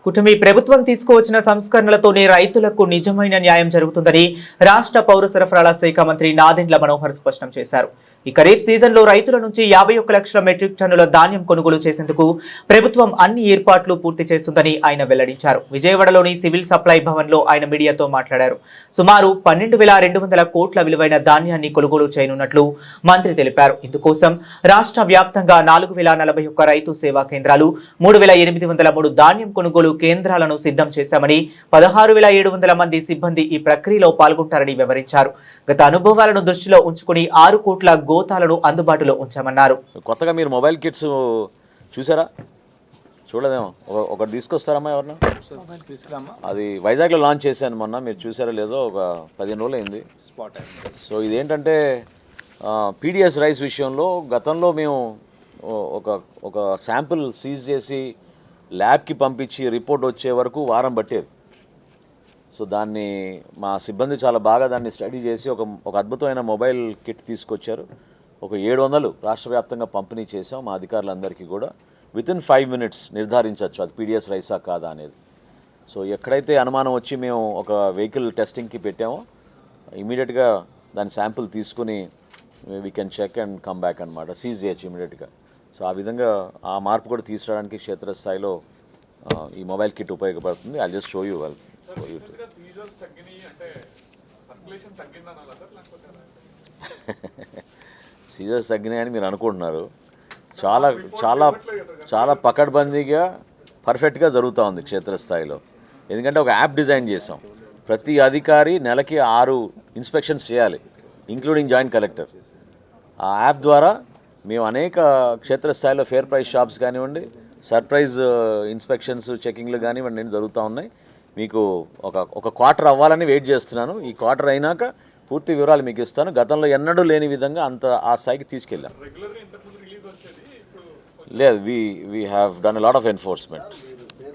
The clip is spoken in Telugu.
కుటుంబీ ప్రభుత్వం తీసుకువచ్చిన సంస్కరణలతోనే రైతులకు నిజమైన న్యాయం జరుగుతుందని రాష్ట్ర పౌర సరఫరాల శాఖ మంత్రి నాదెండ్ల మనోహర్ స్పష్టం చేశారు. ఈ ఖరీఫ్ సీజన్లో రైతుల నుంచి 51 లక్షల మెట్రిక్ టన్నుల ధాన్యం కొనుగోలు చేసేందుకు ప్రభుత్వం అన్ని ఏర్పాట్లు పూర్తి చేస్తుందని ఆయన వెల్లడించారు. విజయవాడలోని సివిల్ సప్లై భవన్లో ఆయన మీడియాతో మాట్లాడారు. సుమారు 12,200 కోట్ల విలువైన ధాన్యాన్ని కొనుగోలు చేయనున్నట్లు మంత్రి తెలిపారు. ఇందుకోసం రాష్ట్ర వ్యాప్తంగా 4,041 రైతు సేవా కేంద్రాలు, 3,803 ధాన్యం కొనుగోలు కేంద్రాలను సిద్ధం చేశామని, 16,700 మంది సిబ్బంది ఈ ప్రక్రియలో పాల్గొంటారని వివరించారు. గత అనుభవాలను దృష్టిలో ఉంచుకుని 6 కోట్ల గోతాలను అందుబాటులో ఉంచామన్నారు. కొత్తగా మీరు మొబైల్ కిట్స్ చూసారా? చూడలేదేమో, ఒకటి తీసుకొస్తారమ్మా ఎవరన్నా? అది వైజాగ్లో లాంచ్ చేశాను మొన్న, మీరు చూసారో లేదో, ఒక 15 రోజులు అయింది. సో ఇదేంటంటే పీడిఎస్ రైస్ విషయంలో గతంలో మేము ఒక శాంపుల్ సీజ్ చేసి ల్యాబ్కి పంపించి రిపోర్ట్ వచ్చే వరకు వారం పట్టేది. సో దాన్ని మా సిబ్బంది చాలా బాగా దాన్ని స్టడీ చేసి ఒక అద్భుతమైన మొబైల్ కిట్ తీసుకొచ్చారు. ఒక 700 రాష్ట్ర వ్యాప్తంగా పంపిణీ చేసాం. మా అధికారులందరికీ కూడా వితిన్ 5 minutes నిర్ధారించవచ్చు అది పీడిఎస్ రైసా కాదా అనేది. సో ఎక్కడైతే అనుమానం వచ్చి మేము ఒక వెహికల్ టెస్టింగ్కి పెట్టామో ఇమీడియట్గా దాని శాంపుల్ తీసుకుని we can check and come back అనమాట, సీజ్ చేయొచ్చు ఇమీడియట్గా. సో ఆ విధంగా ఆ మార్పు కూడా తీసుకురావడానికి క్షేత్రస్థాయిలో ఈ మొబైల్ కిట్ ఉపయోగపడుతుంది. I just show you well. Seizures తగ్గినాయని మీరు అనుకుంటున్నారు. చాలా చాలా చాలా పకడ్బందీగా పర్ఫెక్ట్గా జరుగుతూ ఉంది క్షేత్రస్థాయిలో. ఎందుకంటే ఒక యాప్ డిజైన్ చేసాం. ప్రతి అధికారి నెలకి 6 ఇన్స్పెక్షన్స్ చేయాలి, ఇంక్లూడింగ్ జాయింట్ కలెక్టర్. ఆ యాప్ ద్వారా మేము అనేక క్షేత్రస్థాయిలో ఫేర్ ప్రైస్ షాప్స్ కానివ్వండి, సర్ప్రైజ్ ఇన్స్పెక్షన్స్, చెకింగ్లు కానివ్వండి జరుగుతూ ఉన్నాయి. మీకు ఒక క్వార్టర్ అవ్వాలని వెయిట్ చేస్తున్నాను. ఈ క్వార్టర్ అయినాక పూర్తి వివరాలు మీకు ఇస్తాను. గతంలో ఎన్నడూ లేని విధంగా ఆ స్థాయికి తీసుకెళ్ళాం. లేదు, we have done a lot of enforcement.